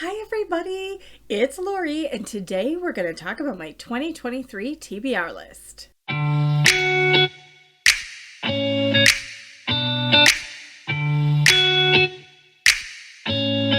Hi everybody, it's Lori, and today we're going to talk about my 2023 TBR list.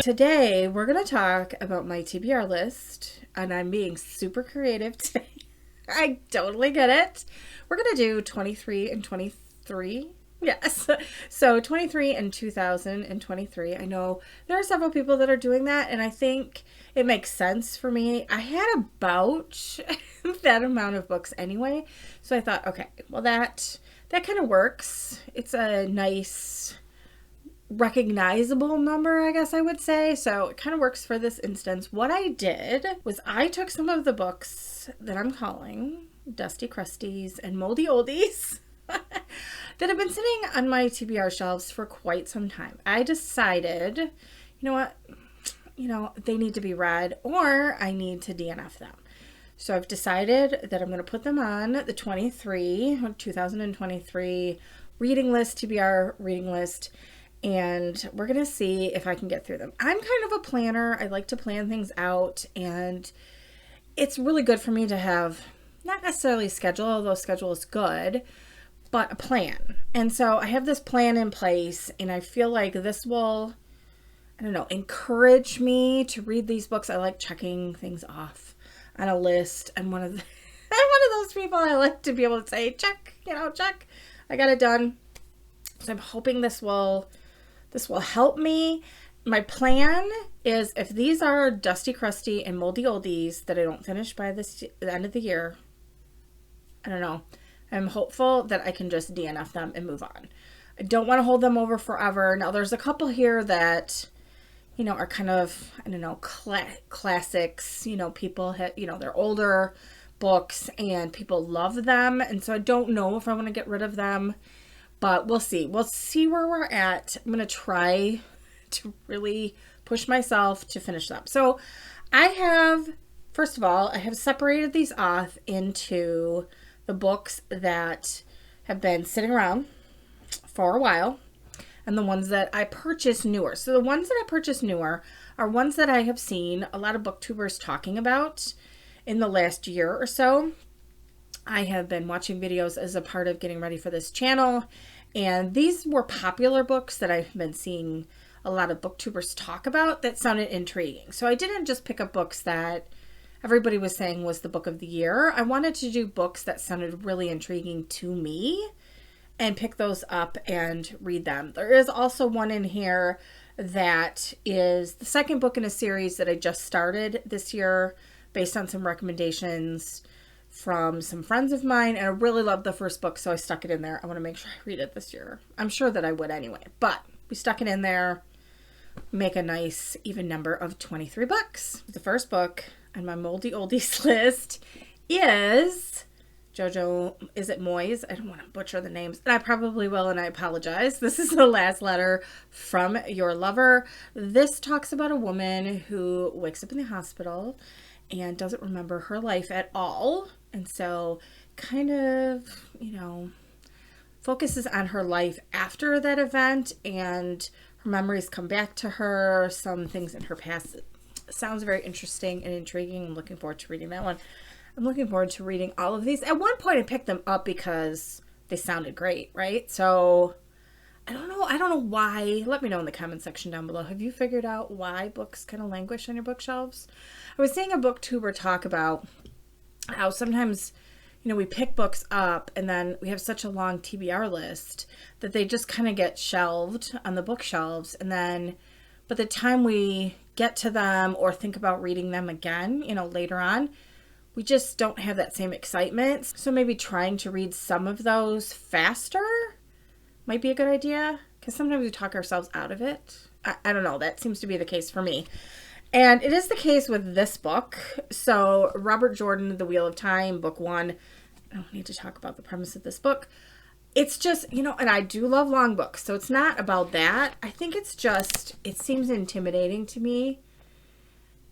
Today we're going to talk about my TBR list, and I'm being super creative today. I totally get it. We're going to do 23 and 23. Yes. So 23 and 2023. I know there are several people that are doing that, and I think it makes sense for me. I had about that amount of books anyway. So I thought, okay, well that kind of works. It's a nice recognizable number, I guess I would say. So it kind of works for this instance. What I did was I took some of the books that I'm calling Dusty Crusties and Moldy Oldies that have been sitting on my TBR shelves for quite some time. I decided, you know what, they need to be read or I need to DNF them. So I've decided that I'm going to put them on the 2023 reading list, TBR reading list, and we're going to see if I can get through them. I'm kind of a planner. I like to plan things out, and it's really good for me to have not necessarily a schedule, although schedule is good, but a plan. And so I have this plan in place, and I feel like this will, encourage me to read these books. I like checking things off on a list. I'm one of those people. I like to be able to say, check, check. I got it done. So I'm hoping this will help me. My plan is if these are Dusty Crusty and Moldy Oldies that I don't finish by the end of the year, I don't know. I'm hopeful that I can just DNF them and move on. I don't want to hold them over forever. Now, there's a couple here that, are kind of, classics. People have, they're older books and people love them. And so I don't know if I want to get rid of them, but we'll see. We'll see where we're at. I'm going to try to really push myself to finish them. So first of all, I have separated these off into the books that have been sitting around for a while and the ones that I purchased newer. So the ones that I purchased newer are ones that I have seen a lot of booktubers talking about in the last year or so. I have been watching videos as a part of getting ready for this channel, and these were popular books that I've been seeing a lot of booktubers talk about that sounded intriguing. So I didn't just pick up books that everybody was saying was the book of the year. I wanted to do books that sounded really intriguing to me and pick those up and read them. There is also one in here that is the second book in a series that I just started this year based on some recommendations from some friends of mine, and I really loved the first book, so I stuck it in there. I want to make sure I read it this year. I'm sure that I would anyway, but we stuck it in there, make a nice even number of 23 books. The first book on my Moldy Oldies list is Jojo. Is it Moyes? I don't want to butcher the names, and I probably will, and I apologize. This is the last letter from your lover. This talks about a woman who wakes up in the hospital and doesn't remember her life at all, and so kind of, focuses on her life after that event, and her memories come back to her, some things in her past. Sounds very interesting and intriguing. I'm looking forward to reading that one. I'm looking forward to reading all of these. At one point I picked them up because they sounded great, right? So I don't know why. Let me know in the comment section down below. Have you figured out why books kind of languish on your bookshelves? I was seeing a booktuber talk about how sometimes, we pick books up and then we have such a long TBR list that they just kind of get shelved on the bookshelves, and then by the time we get to them or think about reading them again, later on, we just don't have that same excitement. So maybe trying to read some of those faster might be a good idea, because sometimes we talk ourselves out of it. I don't know. That seems to be the case for me. And it is the case with this book. So Robert Jordan, The Wheel of Time, book 1. I don't need to talk about the premise of this book. It's just, and I do love long books, so it's not about that. I think it's just, it seems intimidating to me.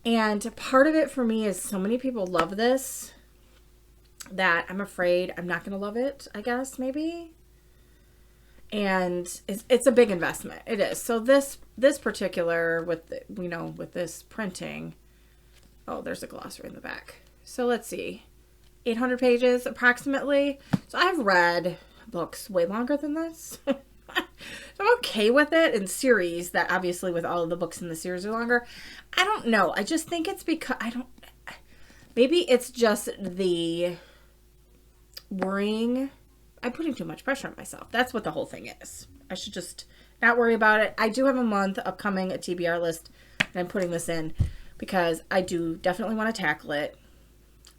And part of it for me is so many people love this that I'm afraid I'm not going to love it, I guess, maybe. And it's a big investment. It is. So this this particular, with this printing, oh, there's a glossary in the back. So let's see, 800 pages approximately. So I've read books way longer than this. So I'm okay with it in series that obviously with all of the books in the series are longer. I don't know. I just think it's because maybe it's just the worrying. I'm putting too much pressure on myself. That's what the whole thing is. I should just not worry about it. I do have a month upcoming, a TBR list, and I'm putting this in because I do definitely want to tackle it,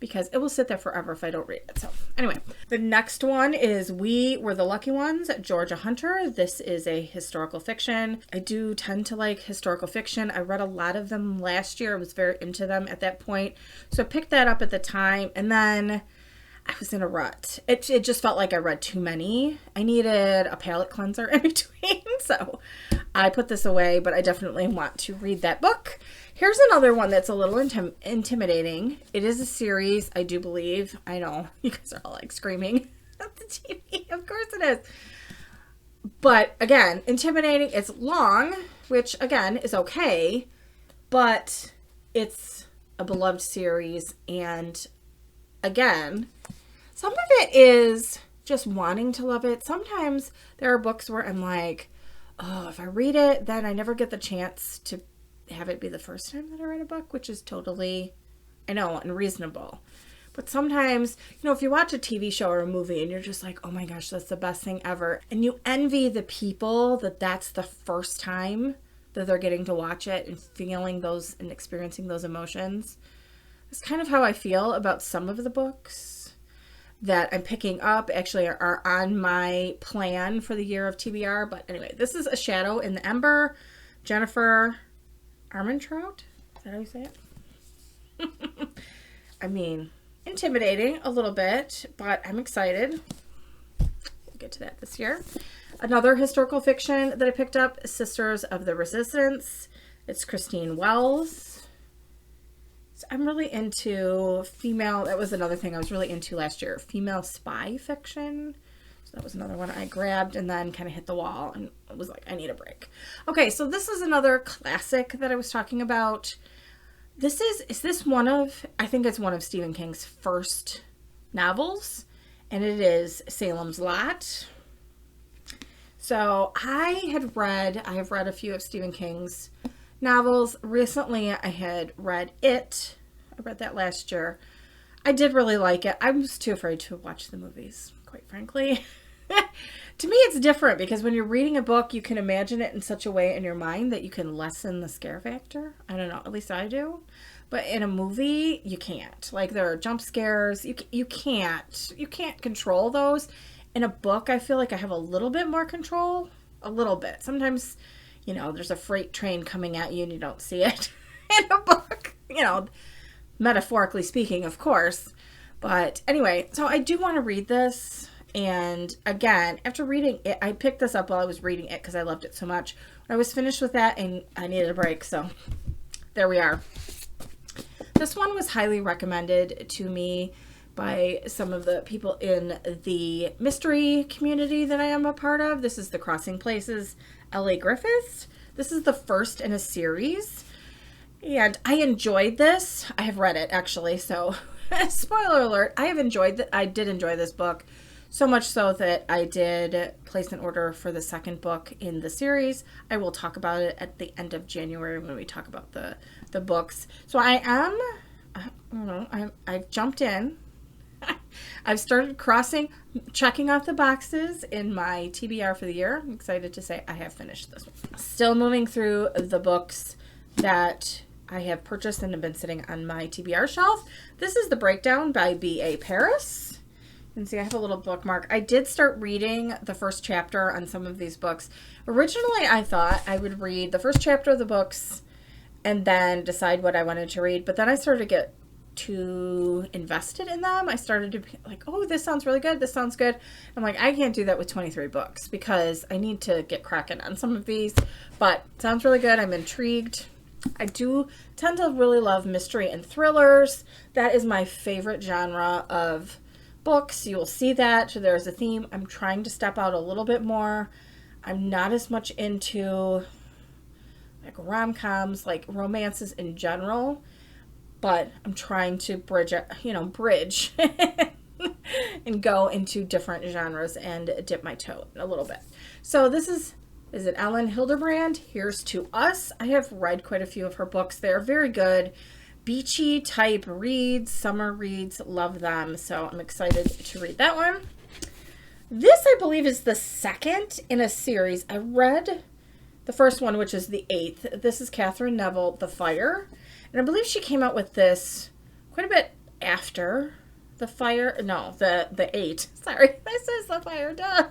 because it will sit there forever if I don't read it. So anyway, the next one is We Were the Lucky Ones, Georgia Hunter. This is a historical fiction. I do tend to like historical fiction. I read a lot of them last year. I was very into them at that point. So I picked that up at the time, and then I was in a rut. It just felt like I read too many. I needed a palate cleanser in between. So I put this away, but I definitely want to read that book. Here's another one that's a little intimidating. It is a series, I do believe. I know, you guys are all like screaming at the TV. Of course it is. But again, intimidating. It's long, which again is okay. But it's a beloved series. And again, some of it is just wanting to love it. Sometimes there are books where I'm like, oh, if I read it, then I never get the chance to have it be the first time that I read a book, which is totally, I know, unreasonable. But sometimes, if you watch a TV show or a movie and you're just like, oh my gosh, that's the best thing ever, and you envy the people that's the first time that they're getting to watch it and feeling those and experiencing those emotions. It's kind of how I feel about some of the books that I'm picking up, actually are on my plan for the year of TBR. But anyway, this is A Shadow in the Ember, Jennifer Armentrout. Is that how you say it? I mean, intimidating a little bit, but I'm excited. We'll get to that this year. Another historical fiction that I picked up, Sisters of the Resistance. It's Christine Wells. So I'm really into female, that was another thing I was really into last year, female spy fiction. So that was another one I grabbed and then kind of hit the wall and was like, I need a break. Okay, so this is another classic that I was talking about. Is this one of, I think it's one of Stephen King's first novels, and it is Salem's Lot. So I have read a few of Stephen King's novels. Recently I had read It. I read that last year. I did really like it. I was too afraid to watch the movies, quite frankly. To me, it's different because when you're reading a book, you can imagine it in such a way in your mind that you can lessen the scare factor. I don't know, at least I do. But in a movie, you can't. Like, there are jump scares. You can't control those. In a book, I feel like I have a little bit more control. A little bit. Sometimes, there's a freight train coming at you and you don't see it in a book. Metaphorically speaking, of course. But anyway, so I do want to read this. And again, after reading it, I picked this up while I was reading it because I loved it so much. I was finished with that and I needed a break. So there we are. This one was highly recommended to me by some of the people in the mystery community that I am a part of. This is The Crossing Places, Elly Griffiths. This is the first in a series. And I enjoyed this. I have read it, actually. So, spoiler alert, I did enjoy this book. So much so that I did place an order for the second book in the series. I will talk about it at the end of January when we talk about the books. So I've jumped in. I've started checking off the boxes in my TBR for the year. I'm excited to say I have finished this one. Still moving through the books that I have purchased and have been sitting on my TBR shelf. This is The Breakdown by B.A. Paris. You can see I have a little bookmark. I did start reading the first chapter on some of these books. Originally, I thought I would read the first chapter of the books and then decide what I wanted to read. But then I started to get too invested in them. I started to be like, oh, this sounds really good. This sounds good. I'm like, I can't do that with 23 books because I need to get cracking on some of these. But it sounds really good. I'm intrigued. I do tend to really love mystery and thrillers. That is my favorite genre of books. You will see that there's a theme. I'm trying to step out a little bit more. I'm not as much into like rom-coms, like romances in general, but I'm trying to bridge and go into different genres and dip my toe a little bit. So this is it Elin Hilderbrand? Here's to Us. I have read quite a few of her books. They're very good. Beachy type reads, summer reads, love them. So I'm excited to read that one. This, I believe, is the second in a series. I read the first one, which is the 8th. This is Katharine Neville, The Fire. And I believe she came out with this quite a bit after The Fire. No, the 8. Sorry, this is The Fire, duh.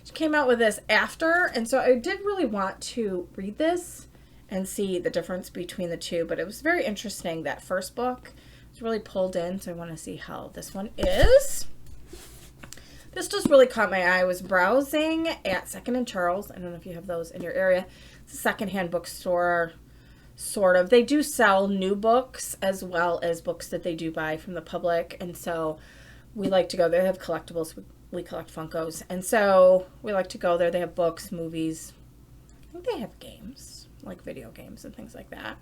She came out with this after, and so I did really want to read this and see the difference between the two, but it was very interesting. That first book was really pulled in, so I want to see how this one is. This just really caught my eye. I was browsing at Second and Charles. I don't know if you have those in your area. It's a secondhand bookstore, sort of. They do sell new books as well as books that they do buy from the public, and so we like to go there. They have collectibles. We collect Funkos, and so we like to go there. They have books, movies. I think they have games, like video games and things like that,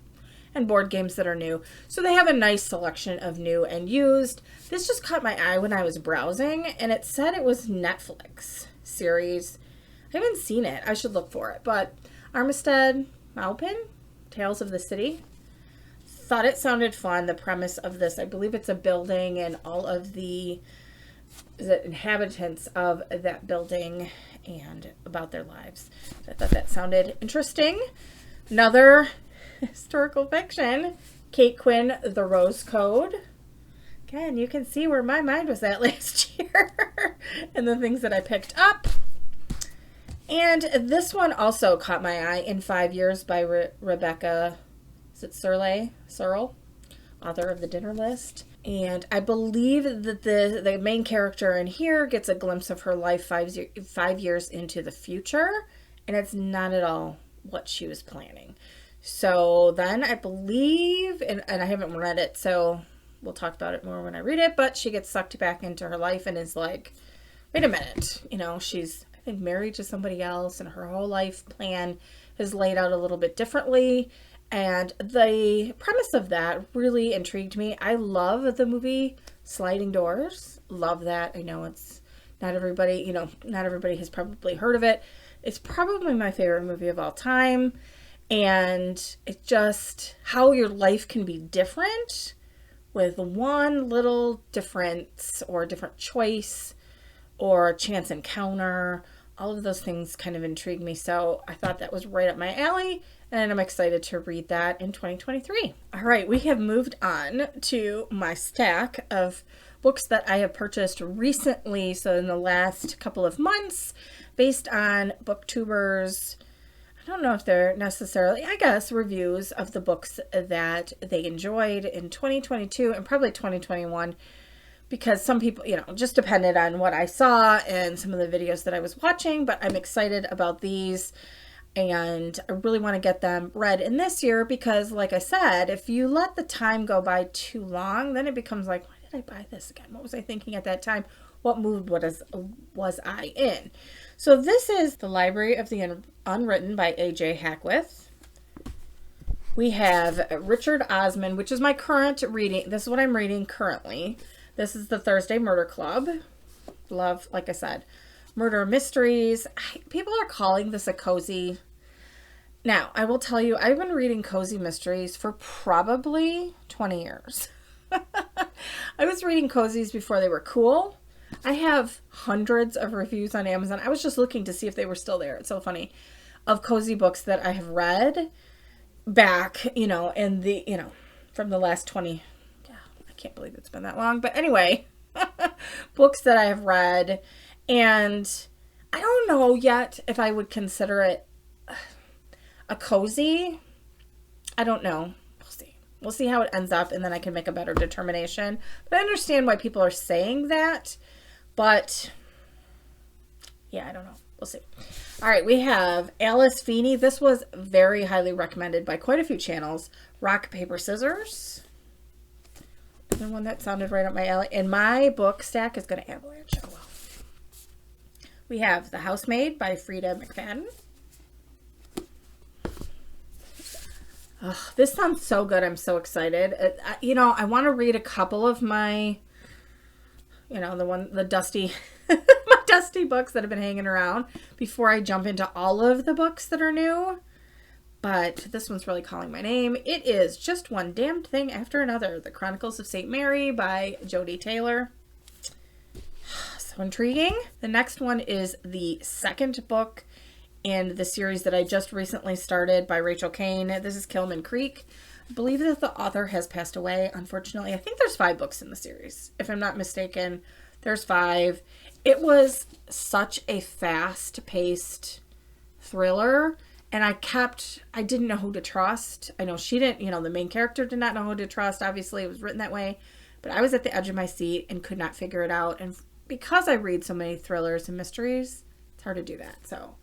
and board games that are new. So they have a nice selection of new and used. This just caught my eye when I was browsing, and it said it was Netflix series. I haven't seen it. I should look for it. But Armistead, Maupin, Tales of the City. Thought it sounded fun. The premise of this, I believe it's a building, and all of the inhabitants of that building and about their lives. So I thought that sounded interesting. Another historical fiction, Kate Quinn, The Rose Code. Again, you can see where my mind was at last year and the things that I picked up. And this one also caught my eye, In 5 Years by Rebecca, is it Serle, author of The Dinner List. And I believe that the main character in here gets a glimpse of her life 5 years into the future, and it's not at all what she was planning. So then I believe, and I haven't read it, so we'll talk about it more when I read it, but she gets sucked back into her life and is like, wait a minute, she's, I think, married to somebody else, and her whole life plan is laid out a little bit differently. And the premise of that really intrigued me. I love the movie Sliding Doors. Love that. I know it's not everybody, not everybody has probably heard of it. It's probably my favorite movie of all time. And it's just how your life can be different with one little difference or different choice or chance encounter. All of those things kind of intrigued me. So I thought that was right up my alley. And I'm excited to read that in 2023. All right, we have moved on to my stack of books that I have purchased recently, so in the last couple of months, based on booktubers. I don't know if they're necessarily, I guess, reviews of the books that they enjoyed in 2022 and probably 2021, because some people, just depended on what I saw and some of the videos that I was watching, but I'm excited about these. And I really want to get them read in this year because, like I said, if you let the time go by too long, then it becomes like, why did I buy this again? What was I thinking at that time? What mood was I in? So this is The Library of the Unwritten by A.J. Hackwith. We have Richard Osman, which is my current reading. This is what I'm reading currently. This is the Thursday Murder Club. Love, like I said, murder mysteries. People are calling this a cozy. Now, I will tell you, I've been reading cozy mysteries for probably 20 years. I was reading cozies before they were cool. I have hundreds of reviews on Amazon. I was just looking to see if they were still there. It's so funny. Of cozy books that I have read back, in the, from the last 20. Yeah, I can't believe it's been that long. But anyway, books that I have read. And I don't know yet if I would consider it a cozy. I don't know. We'll see. We'll see how it ends up, and then I can make a better determination. But I understand why people are saying that. But, yeah, I don't know. We'll see. All right, we have Alice Feeney. This was very highly recommended by quite a few channels. Rock, Paper, Scissors. Another one that sounded right up my alley. And my book stack is going to avalanche. Oh, well. We have The Housemaid by Freida McFadden. Ugh, this sounds so good. I'm so excited. You know, I want to read a couple of my, you know, the dusty, my dusty books that have been hanging around before I jump into all of the books that are new. But this one's really calling my name. It is Just One Damned Thing After Another, The Chronicles of St. Mary by Jodi Taylor. So intriguing. The next one is the second book in the series that I just recently started by Rachel Caine. This is Killman Creek. I believe that the author has passed away, unfortunately. I think there's 5 books in the series. If I'm not mistaken, there's 5. It was such a fast-paced thriller. And I didn't know who to trust. I know she didn't, you know, the main character did not know who to trust. Obviously, it was written that way. But I was at the edge of my seat and could not figure it out. And because I read so many thrillers and mysteries, it's hard to do that. So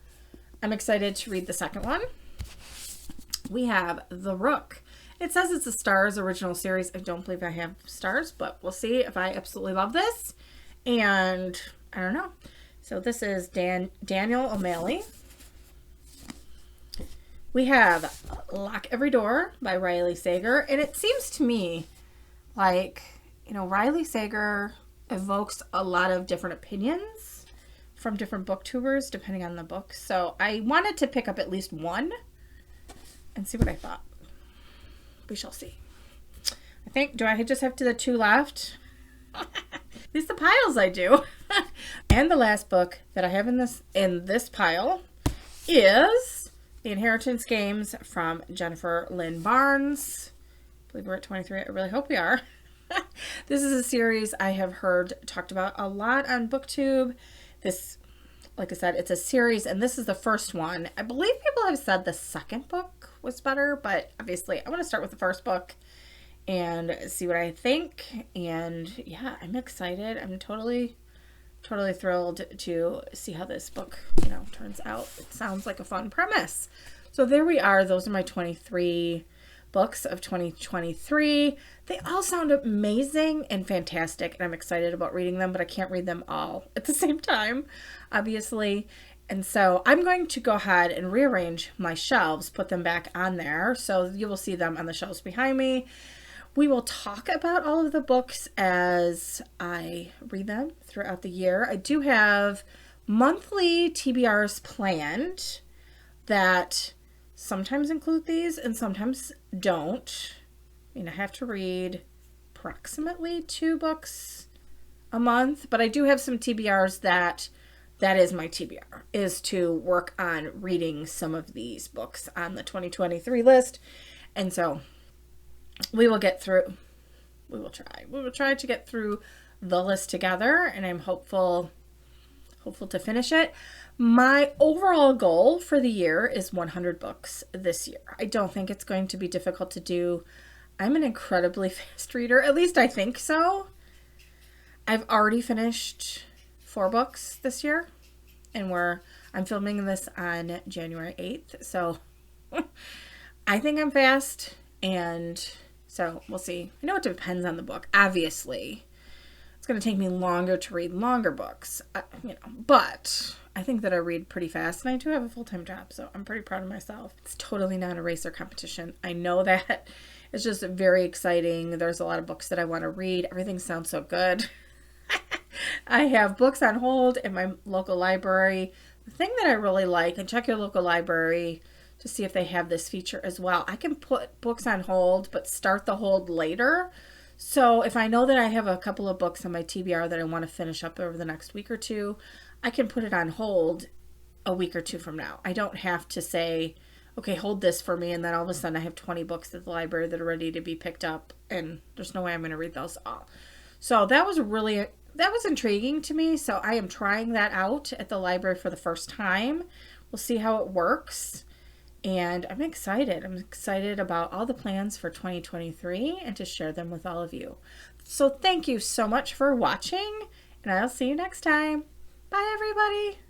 I'm excited to read the second one. We have The Rook. It says it's a Stars original series. I don't believe I have Stars, but we'll see if I absolutely love this. And I don't know. So this is Daniel O'Malley. We have Lock Every Door by Riley Sager. And it seems to me like, you know, Riley Sager evokes a lot of different opinions from different booktubers depending on the book. So I wanted to pick up at least one and see what I thought. We shall see. I think, do I just have the 2 left? At least the piles I do. And the last book that I have in this pile is The Inheritance Games from Jennifer Lynn Barnes. I believe we're at 23. I really hope we are. This is a series I have heard talked about a lot on BookTube. This, like I said, it's a series, and this is the first one. I believe people have said the second book was better, but obviously I want to start with the first book and see what I think. And yeah, I'm excited. I'm totally thrilled to see how this book, you know, turns out. It sounds like a fun premise. So there we are. Those are my 23 books of 2023. They all sound amazing and fantastic, and I'm excited about reading them, but I can't read them all at the same time, obviously. And so I'm going to go ahead and rearrange my shelves, put them back on there, so you will see them on the shelves behind me. We will talk about all of the books as I read them throughout the year. I do have monthly TBRs planned that sometimes include these and sometimes don't. I mean, I have to read approximately 2 books a month, but I do have some TBRs that is my TBR, is to work on reading some of these books on the 2023 list. And so we will get through. We will try to get through the list together, and I'm hopeful to finish it. My overall goal for the year is 100 books this year. I don't think it's going to be difficult to do. I'm an incredibly fast reader. At least I think so. I've already finished 4 books this year, and I'm filming this on January 8th. So I think I'm fast, and so we'll see. I know it depends on the book. Obviously, it's going to take me longer to read longer books, you know, but I think that I read pretty fast, and I do have a full-time job, so I'm pretty proud of myself. It's totally not a race or competition. I know that. It's just very exciting. There's a lot of books that I want to read. Everything sounds so good. I have books on hold in my local library. The thing that I really like, and check your local library to see if they have this feature as well. I can put books on hold, but start the hold later. So if I know that I have a couple of books on my TBR that I want to finish up over the next week or 2, I can put it on hold a week or 2 from now. I don't have to say, okay, hold this for me, and then all of a sudden I have 20 books at the library that are ready to be picked up, and there's no way I'm going to read those all. So that was intriguing to me. So I am trying that out at the library for the first time. We'll see how it works. And I'm excited. I'm excited about all the plans for 2023 and to share them with all of you. So thank you so much for watching, and I'll see you next time. Bye, everybody.